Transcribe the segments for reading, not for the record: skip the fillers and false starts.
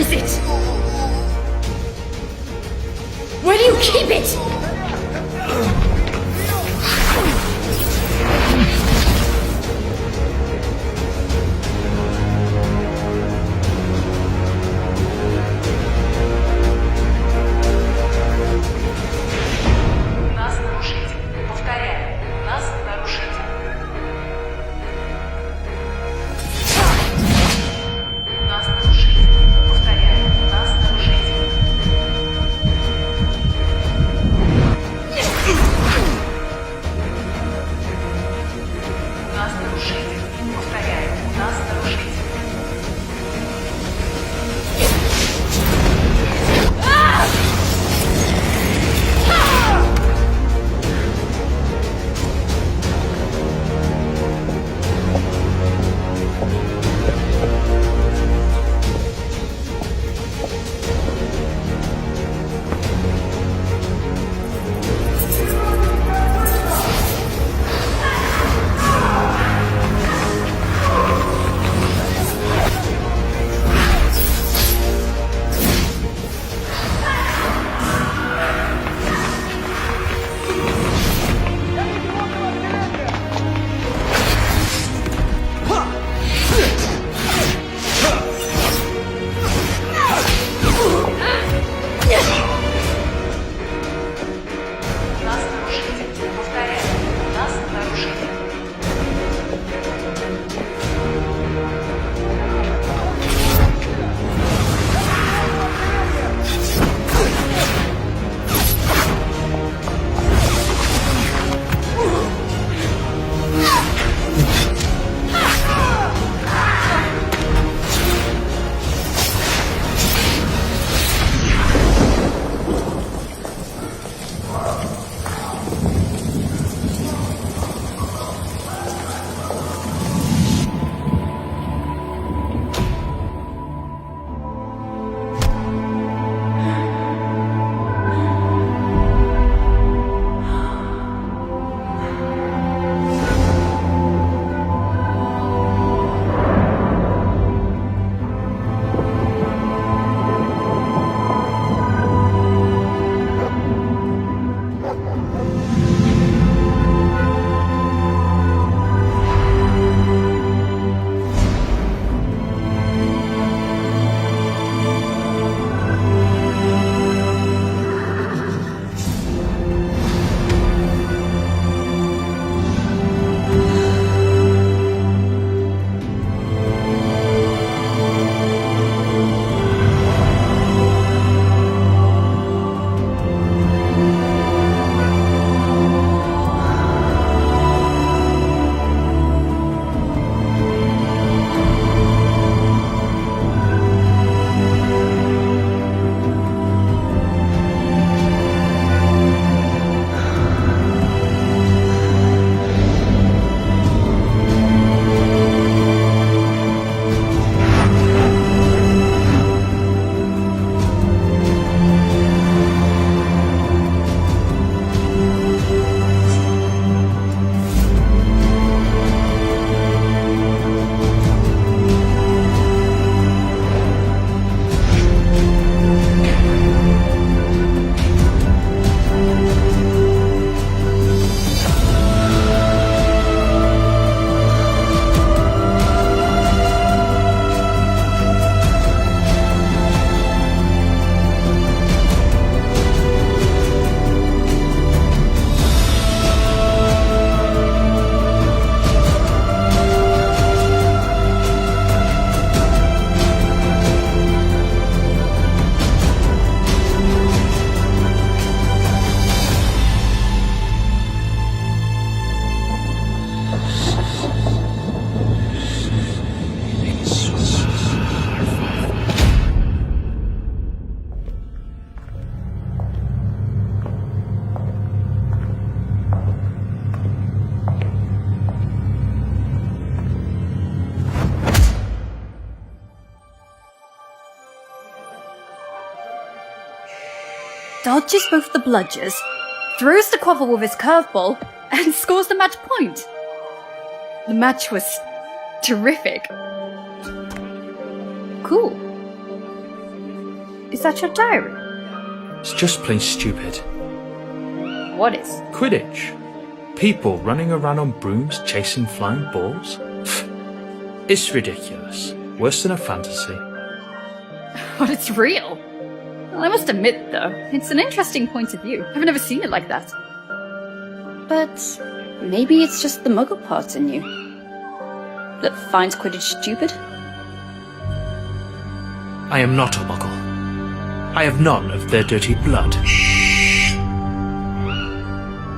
is it? Where do you keep it? Нас нарушитель. Повторяю, нас нарушитель. Нас нарушитель. Повторяю, нас нарушитель. Нас нарушитель. Повторяю, нас нарушитель. Нас нарушитель. Повторяю, нас нарушитель. Dodges both the bludgers, throws the quaffle with his curveball, and scores the match point. The match was terrific. Cool. Is that your diary? It's just plain stupid. What is? Quidditch. People running around on brooms chasing flying balls. It's ridiculous. Worse than a fantasy. But it's real. Well, I must admit, though, it's an interesting point of view. I've never seen it like that. But maybe it's just the muggle part in you that finds Quidditch stupid? I am not a muggle. I have none of their dirty blood.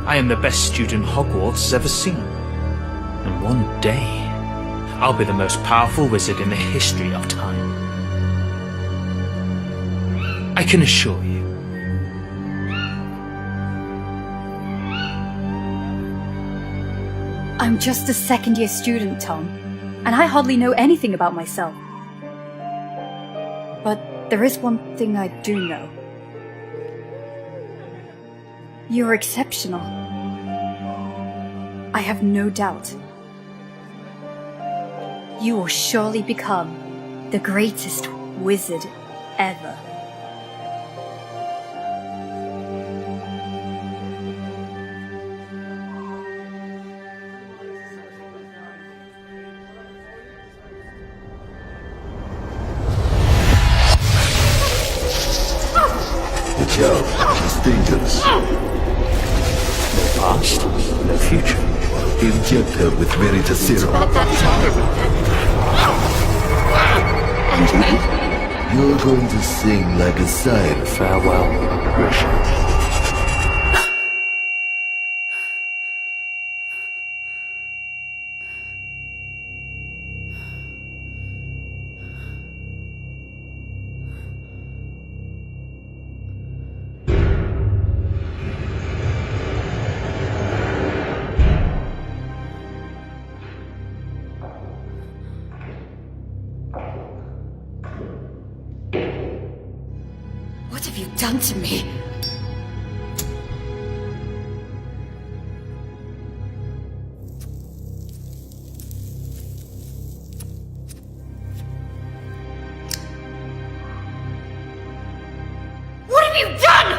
I am the best student Hogwarts has ever seen. And one day, I'll be the most powerful wizard in the history of time. I can assure you. I'm just a second-year student, Tom, and I hardly know anything about myself. But there is one thing I do know. You're exceptional. I have no doubt. You will surely become the greatest wizard ever. Watch out, it's dangerous. No past, no future. Inject her with Veritaserum. And me? You're going to sing like a siren. Farewell, Russia. What have you done to me? What have you done?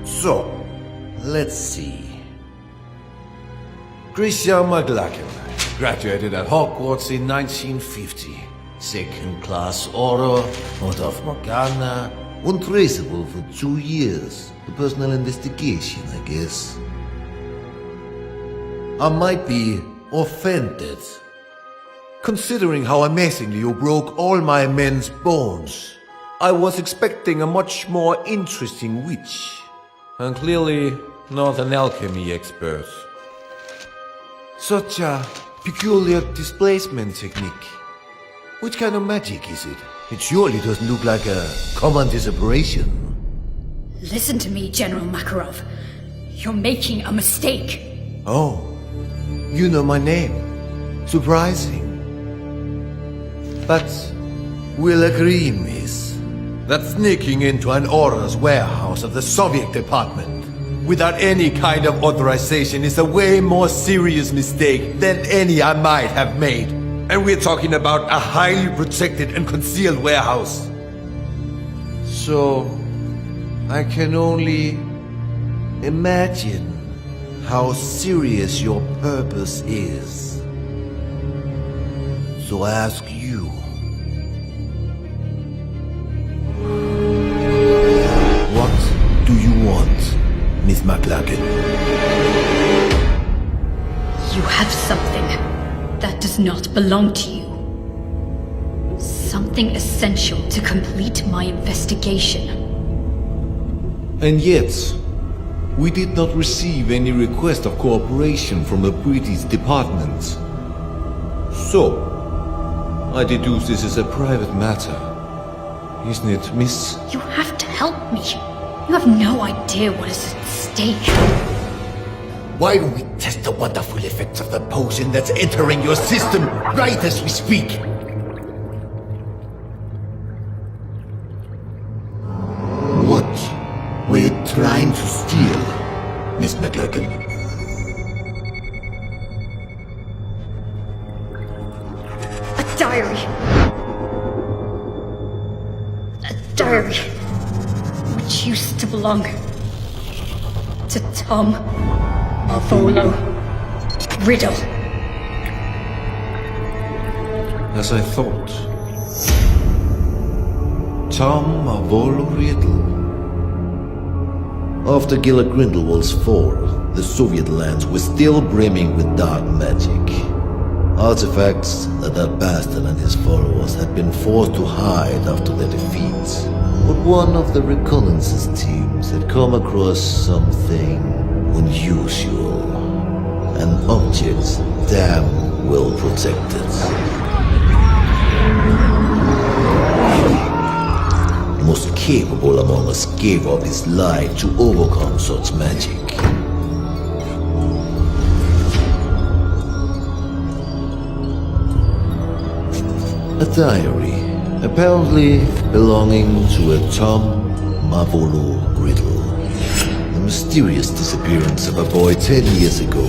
So, let's see. Christian McLachlan graduated at Hogwarts in 1950. Second class order, out of Morgana, untraceable for 2 years. A personal investigation, I guess. I might be offended, considering how amazingly you broke all my men's bones. I was expecting a much more interesting witch. And clearly not an alchemy expert. Such a peculiar displacement technique. Which kind of magic is it? It surely doesn't look like a common disapparition. Listen to me, General Makarov. You're making a mistake. Oh, you know my name. Surprising. But we'll agree, miss, that sneaking into an Aura's warehouse of the Soviet department without any kind of authorization is a way more serious mistake than any I might have made. And we're talking about a highly protected and concealed warehouse. So, I can only imagine how serious your purpose is. So I ask you, what do you want, Miss McLachlan? You have something that does not belong to you. Something essential to complete my investigation. And yet, we did not receive any request of cooperation from the British department. So, I deduce this is a private matter. Isn't it, miss? You have to help me. You have no idea what is at stake. Why don't we test the wonderful effects of the potion that's entering your system right as we speak? trying to steal, Miss McLagan? A diary. A diary which used to belong to Tom Marvolo Riddle. As I thought. Tom Marvolo Riddle. After Gila Grindelwald's fall, the Soviet lands were still brimming with dark magic. Artifacts that bastard and his followers had been forced to hide after their defeats. But one of the reconnaissance teams had come across something unusual. An object damn well protected. The most capable among us gave up his life to overcome such magic. A diary, apparently belonging to a Tom Marvolo Riddle. The mysterious disappearance of a boy 10 years ago.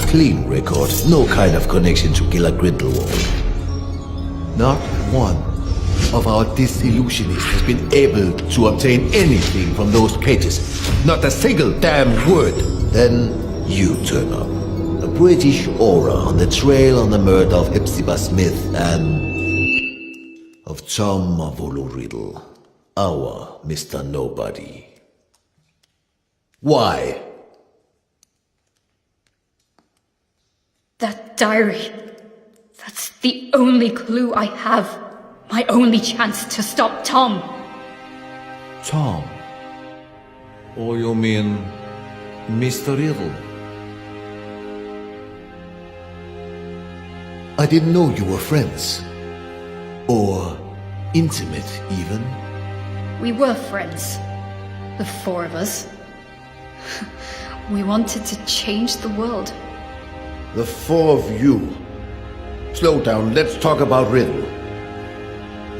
Clean record, no kind of connection to Gila Grindelwald. Not one of our disillusionists has been able to obtain anything from those pages. Not a single damn word. Then you turn up. A British aura on the trail on the murder of Hepzibah Smith and of Tom Marvolo Riddle, our Mr. Nobody. Why? That diary. That's the only clue I have. My only chance to stop Tom. Tom? Or you mean Mr. Riddle? I didn't know you were friends. Or intimate, even. We were friends. The four of us. We wanted to change the world. The four of you. Slow down, let's talk about Riddle.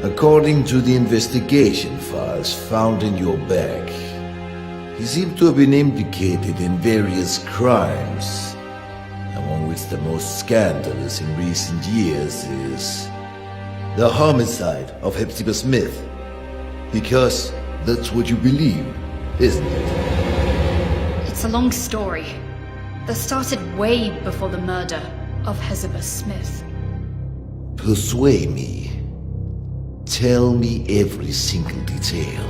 According to the investigation files found in your bag, he seemed to have been implicated in various crimes, among which the most scandalous in recent years is the homicide of Hepzibah Smith. Because that's what you believe, isn't it? It's a long story that started way before the murder of Hepzibah Smith. Persuade me. Tell me every single detail.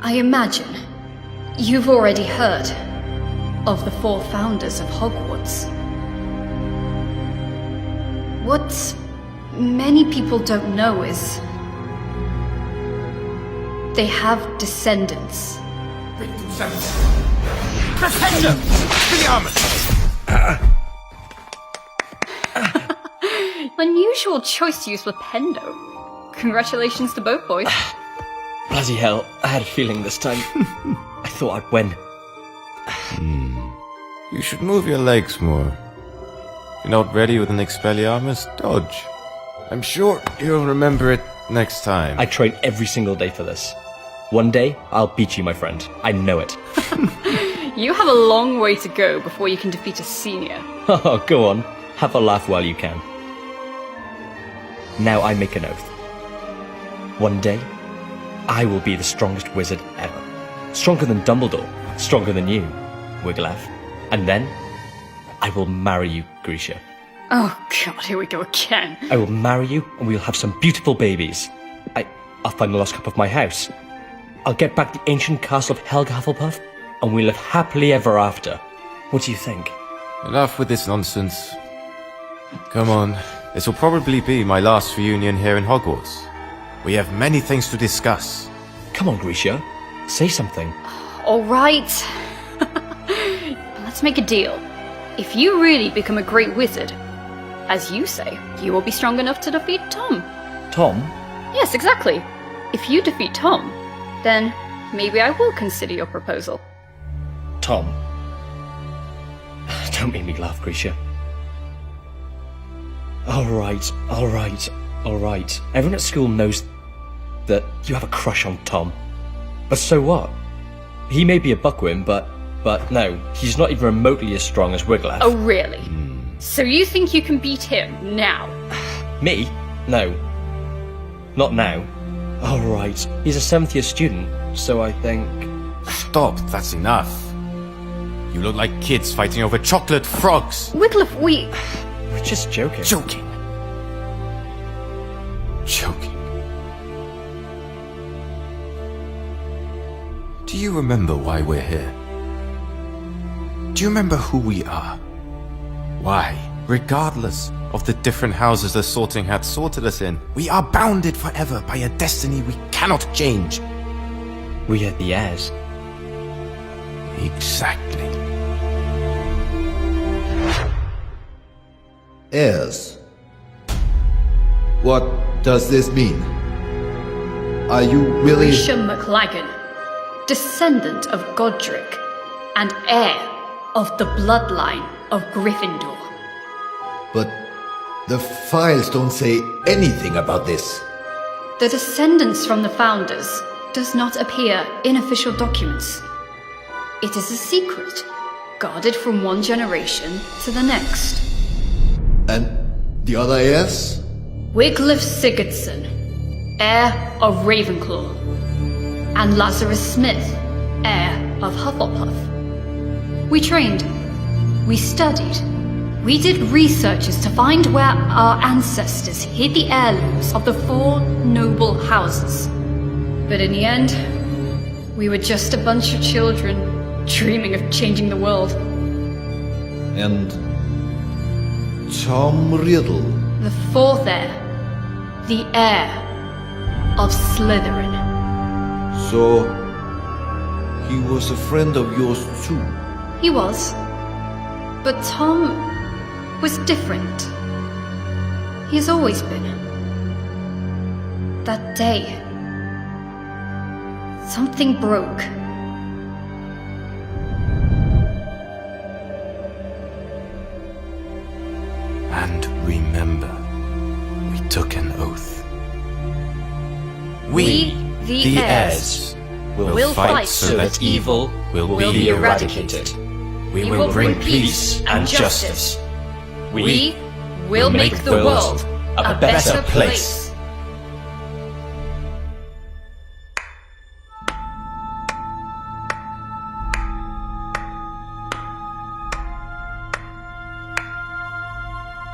I imagine you've already heard of the four founders of Hogwarts. What many people don't know is they have descendants. Unusual choice to use Flipendo. Congratulations to both boys. Bloody hell, I had a feeling this time. I thought I'd win. You should move your legs more. If you're not ready with an Expelliarmus, dodge. I'm sure you'll remember it next time. I train every single day for this. One day, I'll beat you, my friend. I know it. You have a long way to go before you can defeat a senior. Oh, go on. Have a laugh while you can. Now I make an oath. One day, I will be the strongest wizard ever. Stronger than Dumbledore. Stronger than you, Wigglytuff. And then, I will marry you, Grisha. Oh god, here we go again. I will marry you, and we'll have some beautiful babies. I'll find the lost cup of my house. I'll get back the ancient castle of Helga Hufflepuff, and we'll live happily ever after. What do you think? Enough with this nonsense. Come on, this will probably be my last reunion here in Hogwarts. We have many things to discuss. Come on, Grisha. Say something. Alright. Let's make a deal. If you really become a great wizard, as you say, you will be strong enough to defeat Tom. Tom? Yes, exactly. If you defeat Tom, then maybe I will consider your proposal. Tom? Don't make me laugh, Grisha. Alright. Everyone at school knows that you have a crush on Tom. But so what? He may be a buckwim, but no, he's not even remotely as strong as Wiglaf. Oh, really? So you think you can beat him now? Me? No. Not now. Oh, right. He's a 7th year student, so I think... Stop, that's enough. You look like kids fighting over chocolate frogs. Wiglaf, We're just joking. Joking. Do you remember why we're here? Do you remember who we are? Why, regardless of the different houses the Sorting Hat sorted us in, we are bounded forever by a destiny we cannot change. We are the heirs. Exactly. Heirs. What does this mean? Are you really... Grisha McLagan, descendant of Godric, and heir of the bloodline of Gryffindor. But the files don't say anything about this. The descendants from the founders does not appear in official documents. It is a secret, guarded from one generation to the next. And the other heirs? Wiglaf Sigurdsson, heir of Ravenclaw, and Lazarus Smith, heir of Hufflepuff. We trained, we studied, we did researches to find where our ancestors hid the heirlooms of the 4 noble houses. But in the end, we were just a bunch of children dreaming of changing the world. And Tom Riddle? The 4th heir, the heir of Slytherin. So, he was a friend of yours too? He was. But Tom was different. He has always been. That day, something broke. And remember, we took an oath. We, the heirs, will fight so that evil will be eradicated. We will bring peace and justice. We will make the world a better place.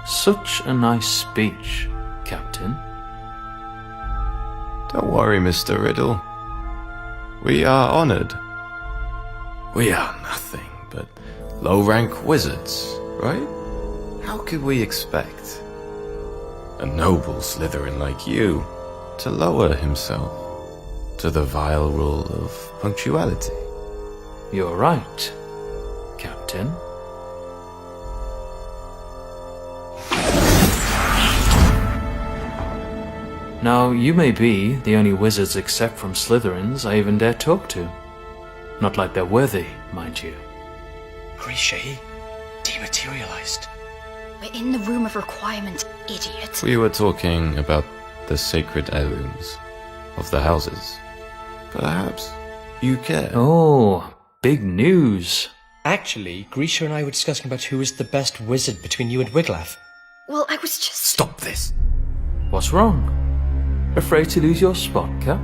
Such a nice speech, Captain. Don't worry, Mr. Riddle. We are honored. We are nothing but low-rank wizards, right? How could we expect a noble Slytherin like you to lower himself to the vile rule of punctuality? You're right, Captain. Now, you may be the only wizards except from Slytherins I even dare talk to. Not like they're worthy, mind you. Grisha, he dematerialized. We're in the room of requirement, idiot. We were talking about the sacred heirlooms of the houses. Perhaps you care. Oh, big news. Actually, Grisha and I were discussing about who is the best wizard between you and Wiglaf. Well, I was just... Stop this! What's wrong? Afraid to lose your spot, Cap?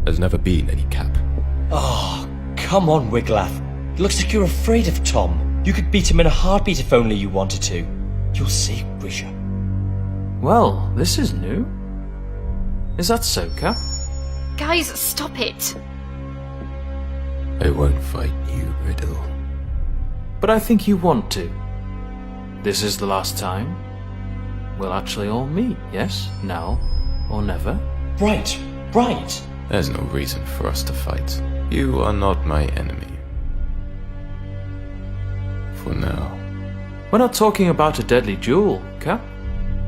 There's never been any cap. Oh, come on, Wiglaf. It looks like you're afraid of Tom. You could beat him in a heartbeat if only you wanted to. You'll see, Grisha. Well, this is new. Is that so, Cap? Guys, stop it. I won't fight you, Riddle. But I think you want to. This is the last time we'll actually all meet, yes? Now or never? Right, right. There's no reason for us to fight. You are not my enemy. For now. We're not talking about a deadly duel, Cap.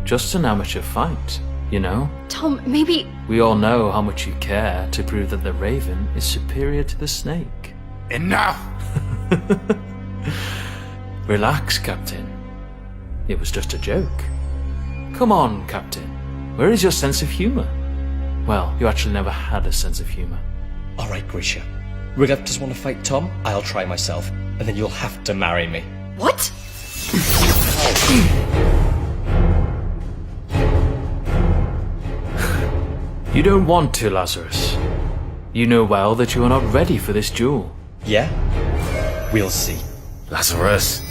Just an amateur fight, you know? Tom, maybe... We all know how much you care to prove that the Raven is superior to the Snake. Enough! Relax, Captain. It was just a joke. Come on, Captain. Where is your sense of humor? Well, you actually never had a sense of humor. Alright, Grisha. Wiglaf doesn't want to fight Tom, I'll try myself, and then you'll have to marry me. What? You don't want to, Lazarus. You know well that you are not ready for this duel. Yeah? We'll see. Lazarus!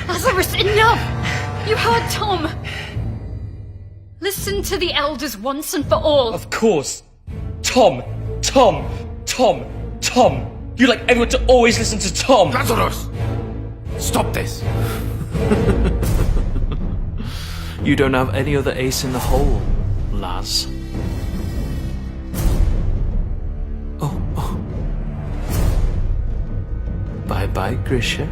Lazarus, enough! You heard Tom! Listen to the elders once and for all. Of course! Tom! Tom! Tom! Tom! You like everyone to always listen to Tom! Lazarus! Stop this! You don't have any other ace in the hole, Laz. Oh. Bye-bye, Grisha.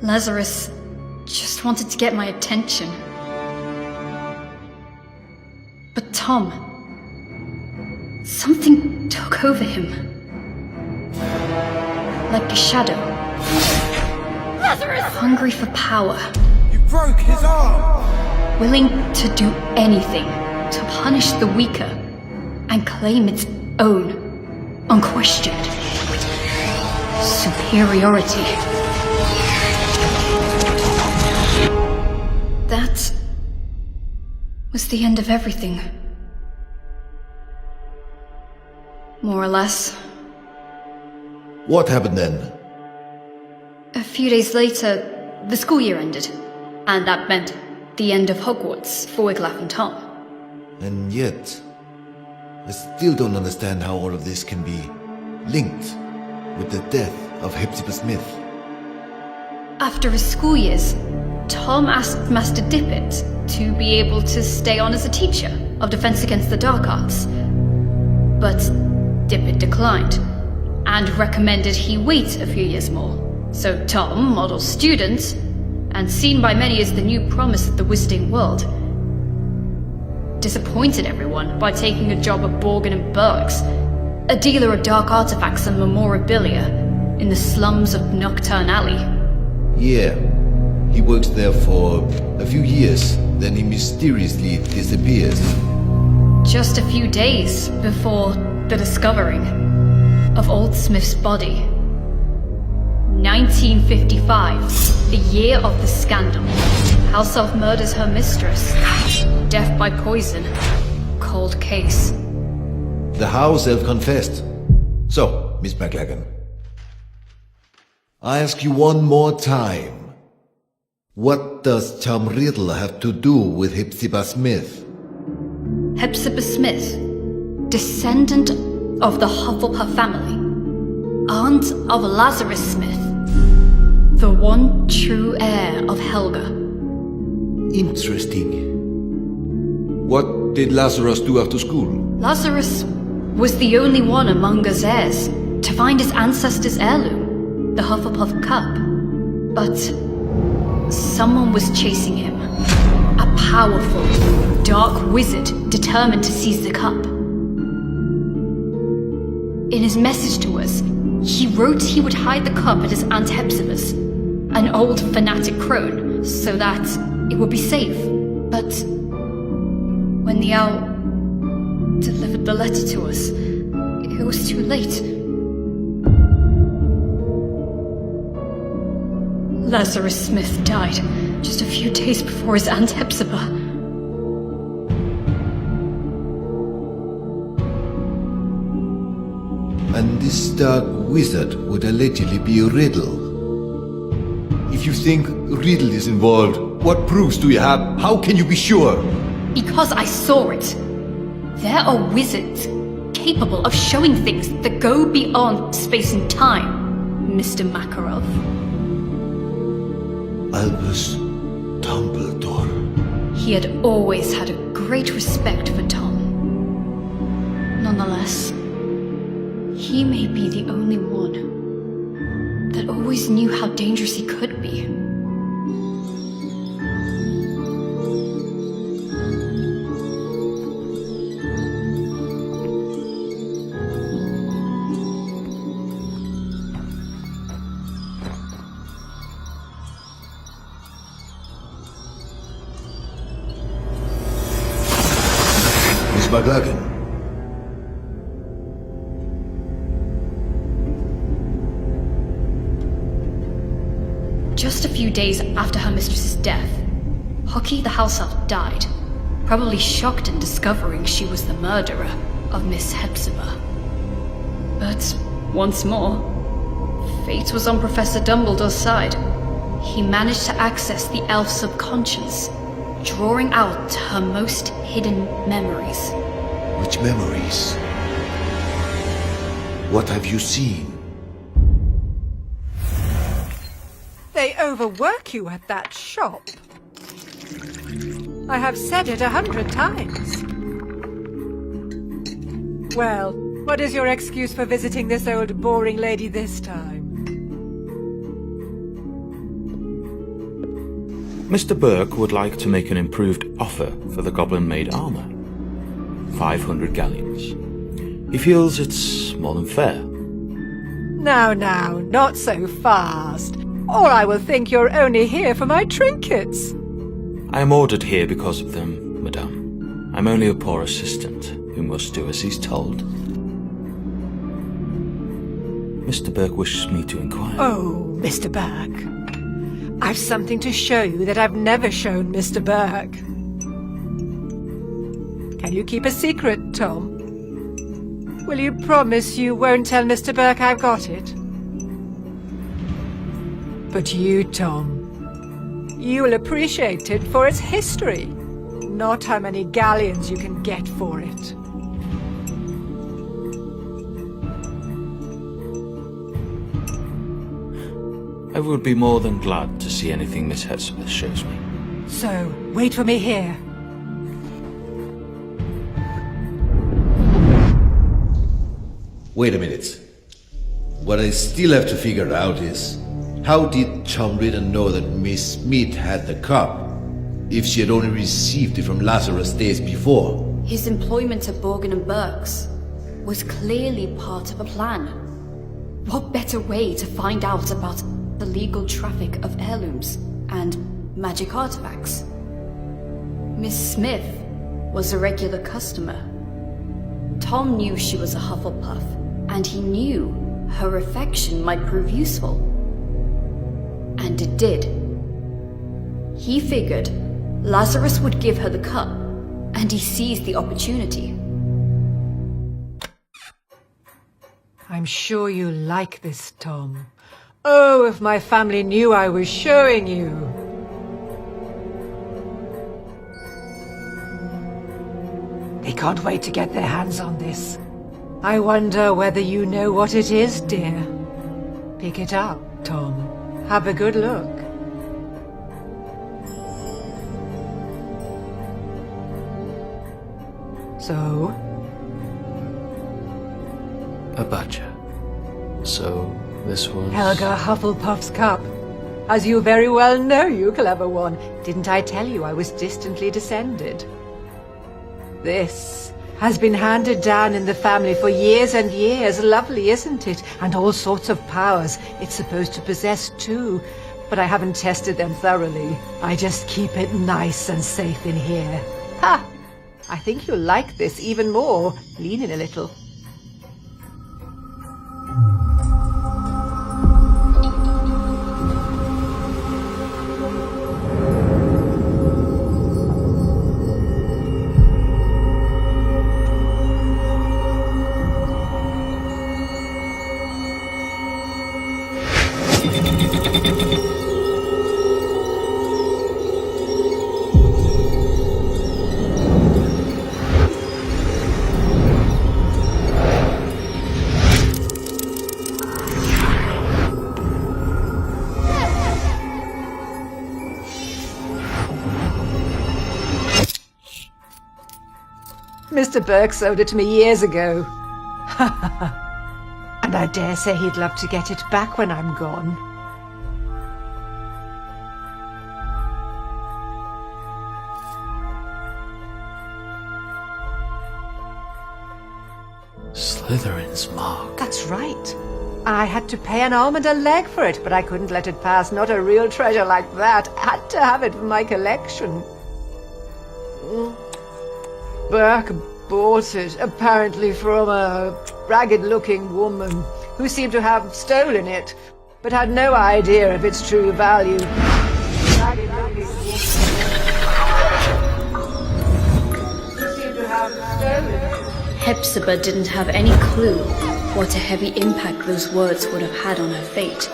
Lazarus just wanted to get my attention. But Tom... something took over him. Like a shadow. Lazarus! Hungry for power. You broke his arm! Willing to do anything to punish the weaker and claim its own, unquestioned superiority. That was the end of everything. More or less. What happened then? A few days later, the school year ended, and that meant the end of Hogwarts for Wiglaf and Tom. And yet, I still don't understand how all of this can be linked with the death of Hepzibah Smith. After his school years, Tom asked Master Dippet to be able to stay on as a teacher of Defense Against the Dark Arts. But Dippet declined, and recommended he wait a few years more. So Tom, model student, and seen by many as the new promise of the wizarding world, disappointed everyone by taking a job at Borgin and Bergs, a dealer of dark artifacts and memorabilia in the slums of Nocturne Alley. Yeah, he works there for a few years, then he mysteriously disappears. Just a few days before the discovering of Old Smith's body. 1955, the year of the scandal. House Elf murders her mistress. Death by poison. Cold case. The house elf confessed. So, Miss McLagan, I ask you one more time. What does Tom Riddle have to do with Hepzibah Smith? Hepzibah Smith, descendant of the Hufflepuff family, aunt of Lazarus Smith, the one true heir of Helga. Interesting. What did Lazarus do after school? Lazarus was the only one among us heirs to find his ancestors' heirloom, the Hufflepuff Cup. But someone was chasing him. A powerful, dark wizard determined to seize the cup. In his message to us, he wrote he would hide the cup at his Aunt Hepzibah's, an old fanatic crone, so that it would be safe. But when the owl delivered the letter to us, it was too late. Lazarus Smith died just a few days before his Aunt Hepzibah. And this dark wizard would allegedly be Riddle. If you think Riddle is involved, what proofs do you have? How can you be sure? Because I saw it. There are wizards capable of showing things that go beyond space and time. Mr. Makarov. Albus Dumbledore. He had always had a great respect for Tom. Nonetheless, he may be the only one that always knew how dangerous he could be. Miss McLagan. Just a few days after her mistress's death, Hockey the house elf died, probably shocked in discovering she was the murderer of Miss Hepzibah. But once more, fate was on Professor Dumbledore's side. He managed to access the elf's subconscious, drawing out her most hidden memories. Which memories? What have you seen? They overwork you at that shop. I have said it 100 times. Well, what is your excuse for visiting this old boring lady this time? Mr. Burke would like to make an improved offer for the goblin-made armor. 500 galleons. He feels it's more than fair. Now, not so fast, or I will think you're only here for my trinkets. I am ordered here because of them, madame. I'm only a poor assistant who must do as he's told. Mr. Burke wishes me to inquire. Oh, Mr. Burke. I've something to show you that I've never shown Mr. Burke. Can you keep a secret, Tom? Will you promise you won't tell Mr. Burke I've got it? But you, Tom, you will appreciate it for its history, not how many galleons you can get for it. I would be more than glad to see anything Miss Hepzibah shows me. So, wait for me here. Wait a minute. What I still have to figure out is, how did Tom Riddle know that Miss Smith had the cup, if she had only received it from Lazarus days before? His employment at Borgin and Burke's was clearly part of a plan. What better way to find out about the legal traffic of heirlooms and magic artifacts? Miss Smith was a regular customer. Tom knew she was a Hufflepuff, and he knew her affection might prove useful. And it did. He figured Lazarus would give her the cup, and he seized the opportunity. I'm sure you like this, Tom. Oh, if my family knew I was showing you. They can't wait to get their hands on this. I wonder whether you know what it is, dear. Pick it up, Tom. Have a good look. So? A badger. So, this was... Helga Hufflepuff's cup. As you very well know, you clever one. Didn't I tell you I was distantly descended? This has been handed down in the family for years and years. Lovely, isn't it? And all sorts of powers it's supposed to possess too. But I haven't tested them thoroughly. I just keep it nice and safe in here. Ha! I think you'll like this even more. Lean in a little. Mr. Burke sold it to me years ago. And I dare say he'd love to get it back when I'm gone. Slytherin's mark. That's right. I had to pay an arm and a leg for it, but I couldn't let it pass. Not a real treasure like that. I had to have it for my collection. Burke bought it, apparently from a ragged-looking woman who seemed to have stolen it, but had no idea of its true value. Ragged-looking woman who seemed to have stolen it. Hepzibah didn't have any clue what a heavy impact those words would have had on her fate.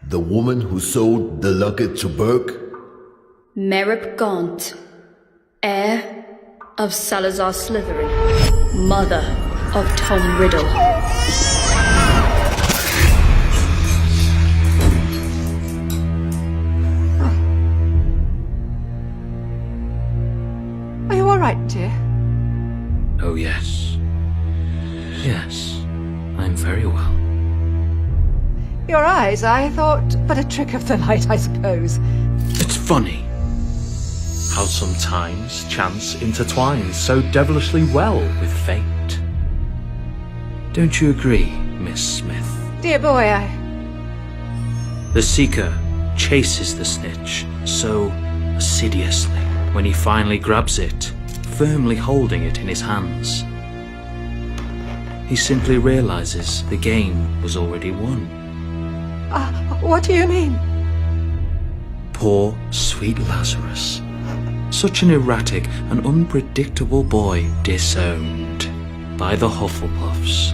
The woman who sold the locket to Burke? Merip Gaunt, heir of Salazar Slytherin, mother of Tom Riddle. Are you all right, dear? Oh, yes. Yes, I'm very well. Your eyes, I thought, but a trick of the light, I suppose. It's funny how sometimes chance intertwines so devilishly well with fate. Don't you agree, Miss Smith? Dear boy, The Seeker chases the snitch so assiduously when he finally grabs it, firmly holding it in his hands. He simply realizes the game was already won. What do you mean? Poor, sweet Lazarus. Such an erratic and unpredictable boy, disowned by the Hufflepuffs.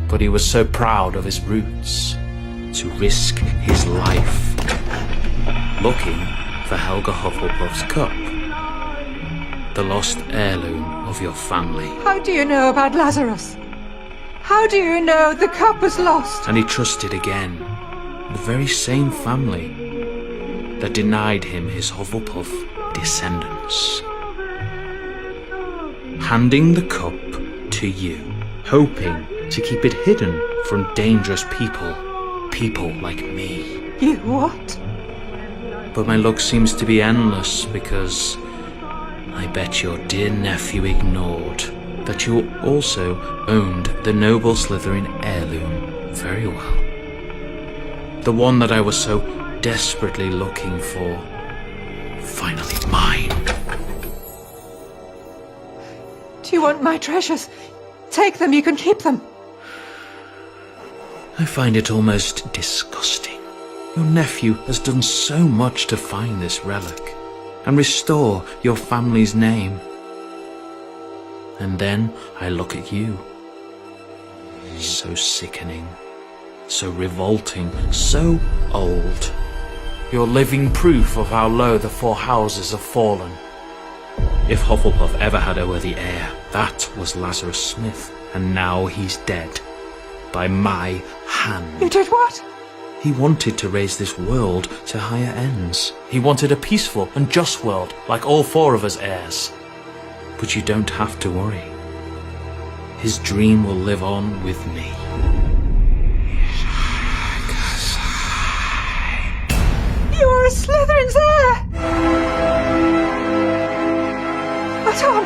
But he was so proud of his roots, to risk his life, looking for Helga Hufflepuff's cup, the lost heirloom of your family. How do you know about Lazarus? How do you know the cup was lost? And he trusted again the very same family that denied him his Hufflepuff descendants. Handing the cup to you, hoping to keep it hidden from dangerous people like me. You what? But my luck seems to be endless because I bet your dear nephew ignored that you also owned the noble Slytherin heirloom very well. The one that I was so desperately looking for. Finally mine. Do you want my treasures? Take them, you can keep them. I find it almost disgusting. Your nephew has done so much to find this relic and restore your family's name. And then I look at you. So sickening, so revolting, so old. You're living proof of how low the four houses have fallen. If Hufflepuff ever had a worthy heir, that was Lazarus Smith, and now he's dead. By my hand. You did what? He wanted to raise this world to higher ends. He wanted a peaceful and just world, like all four of us heirs. But you don't have to worry. His dream will live on with me. You are a Slytherin's heir! Oh, Tom!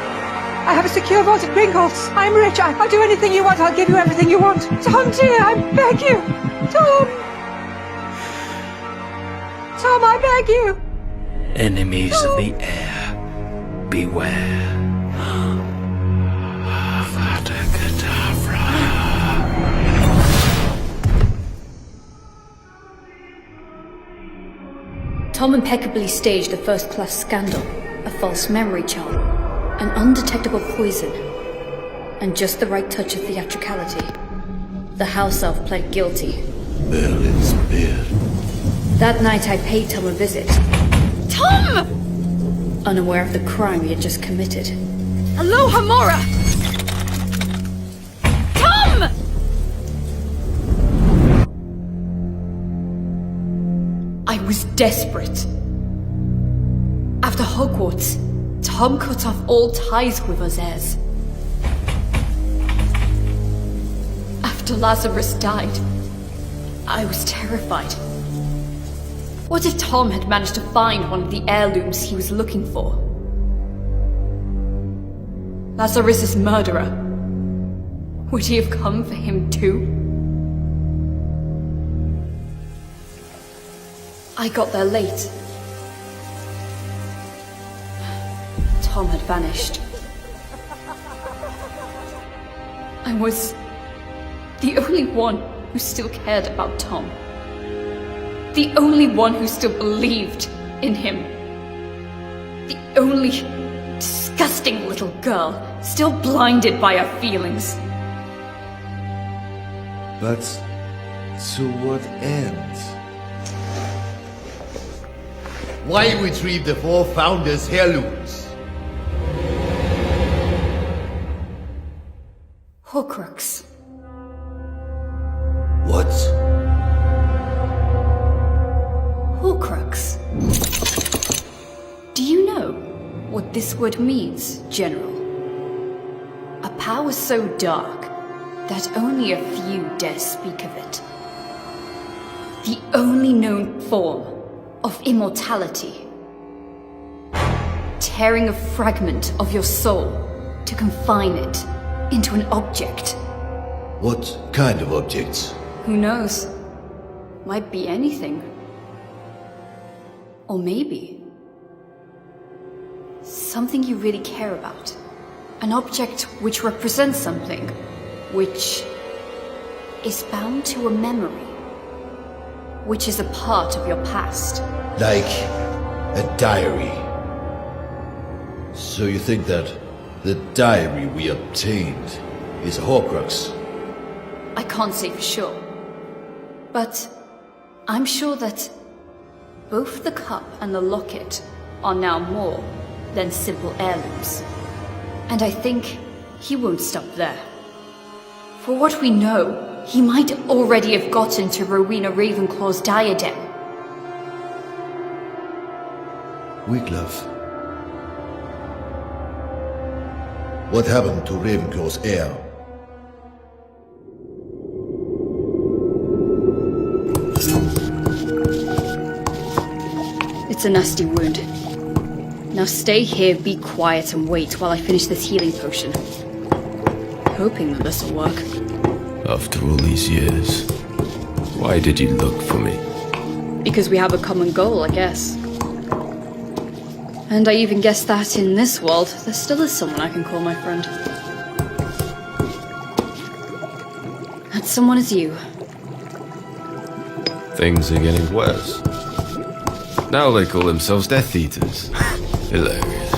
I have a secure vault at Gringotts. I'm rich. I'll do anything you want. I'll give you everything you want. Tom, dear, I beg you! Tom! Tom, I beg you! Enemies of the heir, beware. Avada Kedavra. Tom impeccably staged a first-class scandal, a false memory charm, an undetectable poison, and just the right touch of theatricality. The house elf pled guilty. Merlin's beard. That night I paid Tom a visit. Tom! Unaware of the crime he had just committed. Hello, Hamora! Tom! I was desperate. After Hogwarts, Tom cut off all ties with us heirs. After Lazarus died, I was terrified. What if Tom had managed to find one of the heirlooms he was looking for? Lazarus's murderer. Would he have come for him too? I got there late. Tom had vanished. I was the only one who still cared about Tom. The only one who still believed in him. The only disgusting little girl still blinded by her feelings. But to what end? Why retrieve the four founders' heirlooms? Horcrux. What? Horcrux. Do you know what this word means, General? A power so dark that only a few dare speak of it. The only known form of immortality. Tearing a fragment of your soul to confine it into an object. What kind of objects? Who knows? Might be anything. Or maybe something you really care about. An object which represents something which is bound to a memory, which is a part of your past. Like a diary. So you think that the diary we obtained is a Horcrux? I can't say for sure, but I'm sure that both the cup and the locket are now more than simple heirlooms. And I think he won't stop there. For what we know, he might already have gotten to Rowena Ravenclaw's diadem. Wiglaf. What happened to Ravenclaw's heir? It's a nasty wound. Now stay here, be quiet, and wait while I finish this healing potion. Hoping that this will work. After all these years, why did you look for me? Because we have a common goal, I guess. And I even guess that in this world, there still is someone I can call my friend. That someone is you. Things are getting worse. Now they call themselves Death Eaters. Hilarious.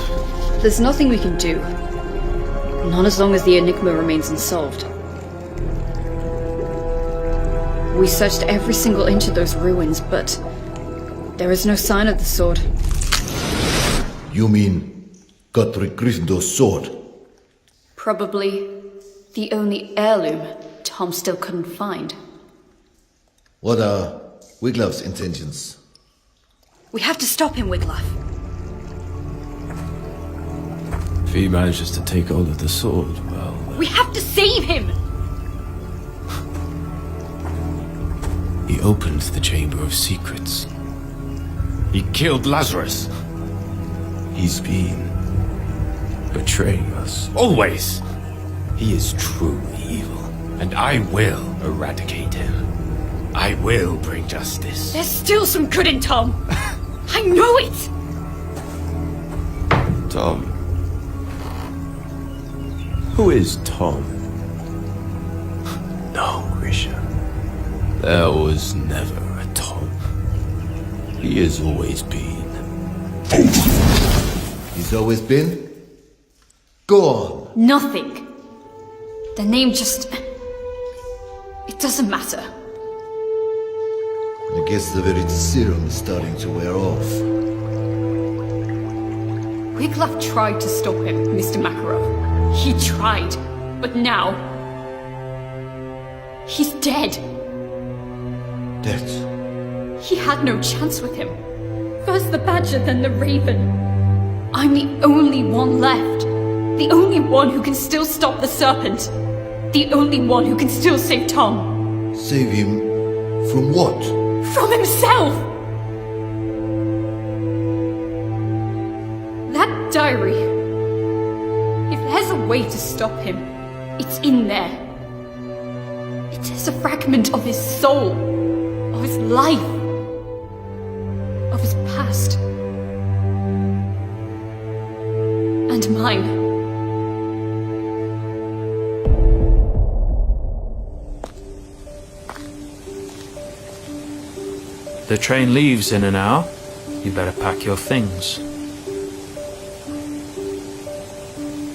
There's nothing we can do. Not as long as the enigma remains unsolved. We searched every single inch of those ruins, but there is no sign of the sword. You mean Godric Gryffindor's sword? Probably the only heirloom Tom still couldn't find. What are Wiglaf's intentions? We have to stop him, Wiglaf. If he manages to take hold of the sword, well... We have to save him! He opened the Chamber of Secrets. He killed Lazarus. He's been betraying us. Always! He is truly evil, and I will eradicate him. I will bring justice. There's still some good in Tom! I know it! Tom. Who is Tom? No, Grisha. There was never a Tom. He has always been. He's always been? Go on. Nothing. The name just... It doesn't matter. I guess the very serum is starting to wear off. Wiglaf tried to stop him, Mr. Makarov. He tried, but now... He's dead. Dead? He had no chance with him. First the Badger, then the Raven. I'm the only one left. The only one who can still stop the serpent. The only one who can still save Tom. Save him from what? From himself! That diary. If there's a way to stop him, it's in there. It is a fragment of his soul, of his life, of his past. And mine. The train leaves in an hour. You better pack your things.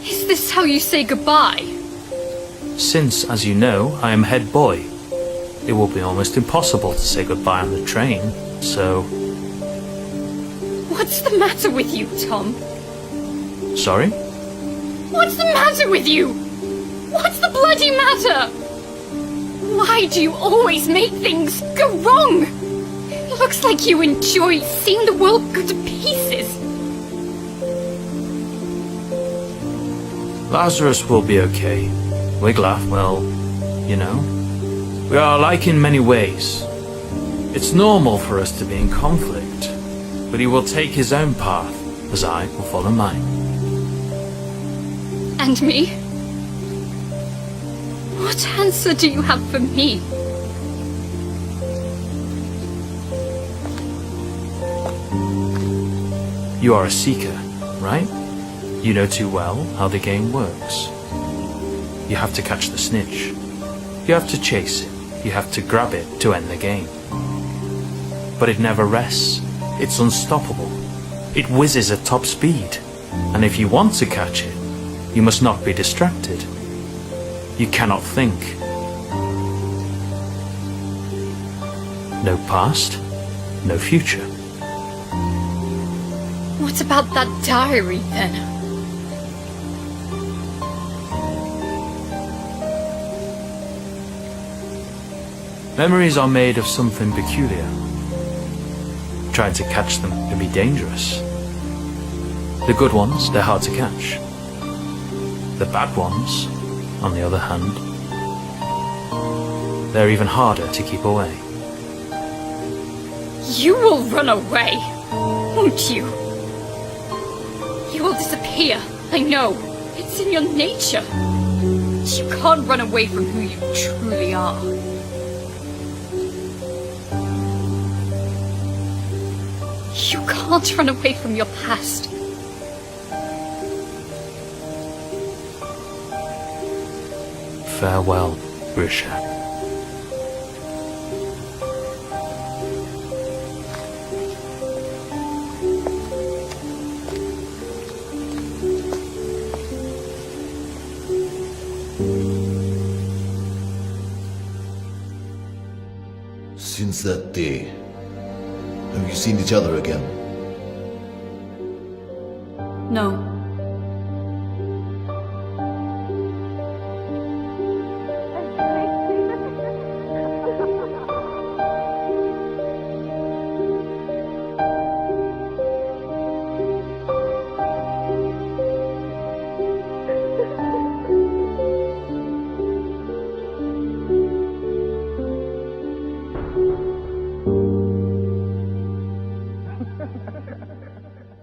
Is this how you say goodbye? Since, as you know, I am head boy, it will be almost impossible to say goodbye on the train, so... What's the matter with you, Tom? Sorry? What's the matter with you? What's the bloody matter? Why do you always make things go wrong? It looks like you enjoy seeing the world go to pieces. Lazarus will be okay. Wiglaf, well, you know, we are alike in many ways. It's normal for us to be in conflict, but he will take his own path, as I will follow mine. And me? What answer do you have for me? You are a seeker, right? You know too well how the game works. You have to catch the snitch. You have to chase it. You have to grab it to end the game. But it never rests. It's unstoppable. It whizzes at top speed. And if you want to catch it, you must not be distracted. You cannot think. No past, no future. What about that diary, then? Memories are made of something peculiar. Trying to catch them can be dangerous. The good ones, they're hard to catch. The bad ones, on the other hand, they're even harder to keep away. You will run away, won't you? You will disappear, I know. It's in your nature. You can't run away from who you truly are. You can't run away from your past. Farewell, Grisha. Since that day, have you seen each other again? No.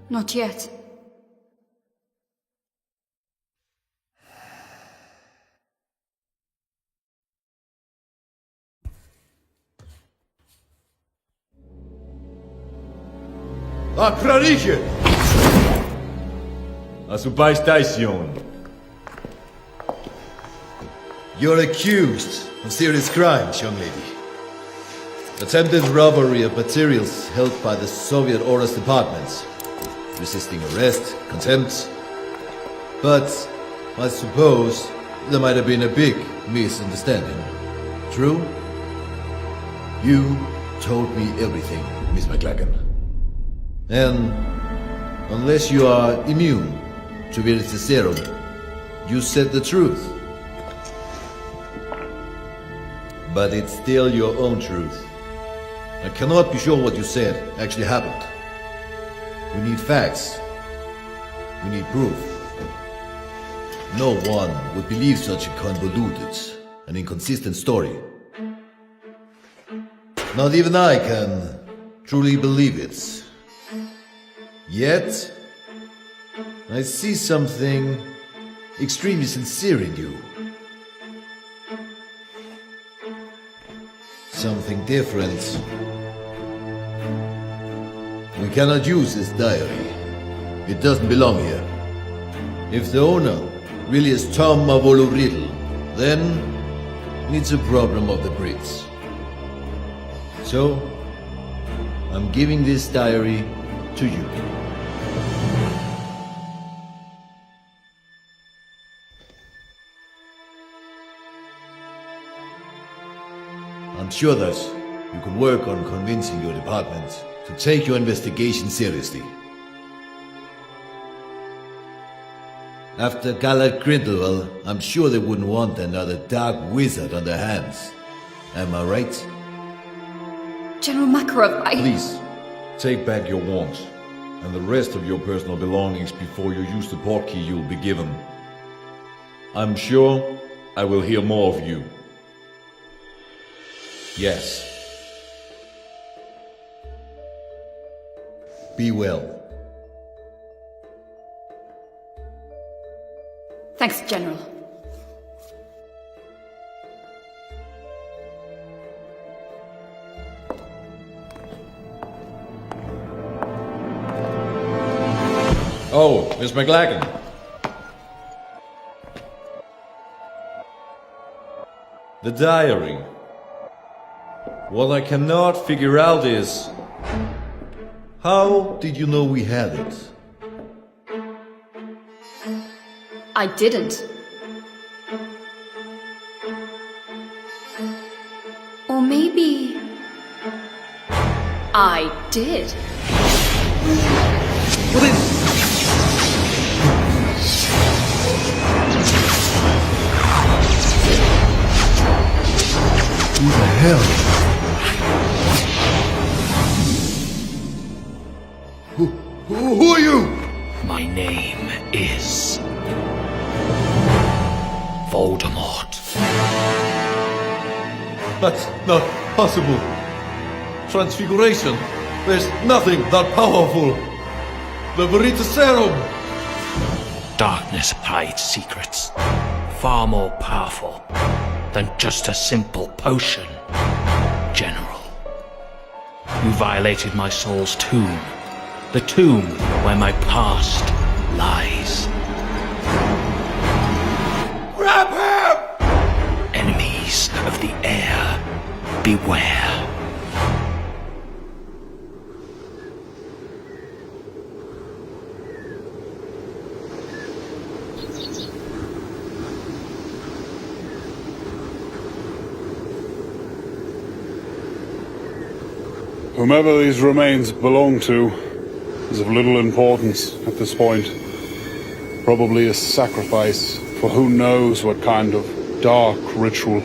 Not yet. Охраните! Освобождай station. You're accused of serious crimes, young lady. Attempted robbery of materials held by the Soviet Orders Department. Resisting arrest, contempt. But I suppose there might have been a big misunderstanding. True? You told me everything, Miss McLagan. And unless you are immune to Virtus Serum, you said the truth. But it's still your own truth. I cannot be sure what you said actually happened. We need facts. You need proof. No one would believe such a convoluted and inconsistent story. Not even I can truly believe it. Yet, I see something extremely sincere in you. Something different. We cannot use this diary. It doesn't belong here. If the owner really is Tom of Riddle, then it's a problem of the Brits. So, I'm giving this diary to you. I'm sure that you can work on convincing your department to take your investigation seriously. After Gallard Grindelwald, I'm sure they wouldn't want another dark wizard on their hands. Am I right? General Makarov, Please, take back your wand and the rest of your personal belongings before you use the portkey you'll be given. I'm sure I will hear more of you. Yes. Be well. Thanks, General. Oh, Miss McLagan. The diary. What I cannot figure out is, How did you know we had it? I didn't. Or maybe... I did. Who the hell? Who are you? My name is Voldemort. that's not possible. Transfiguration. There's nothing that powerful. The Veritaserum. Darkness hides secrets far more powerful than just a simple potion. General, you violated my soul's tomb. The tomb where my past lies. Grab him! Enemies of the Heir, beware. Whomever these remains belong to is of little importance at this point. Probably a sacrifice for who knows what kind of dark ritual.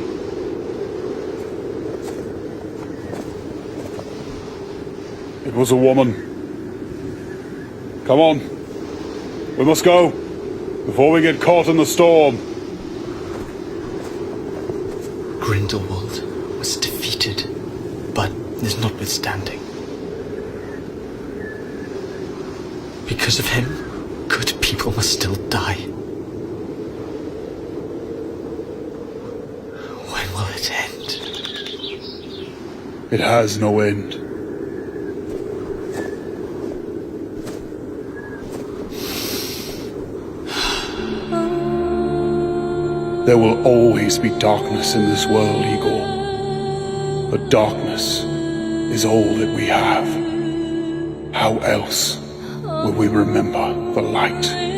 It was a woman. Come on. We must go before we get caught in the storm. Grindelwald was defeated, but is notwithstanding. Because of him, good people must still die. When will it end? It has no end. There will always be darkness in this world, Igor. But darkness is all that we have. How else will we remember the light?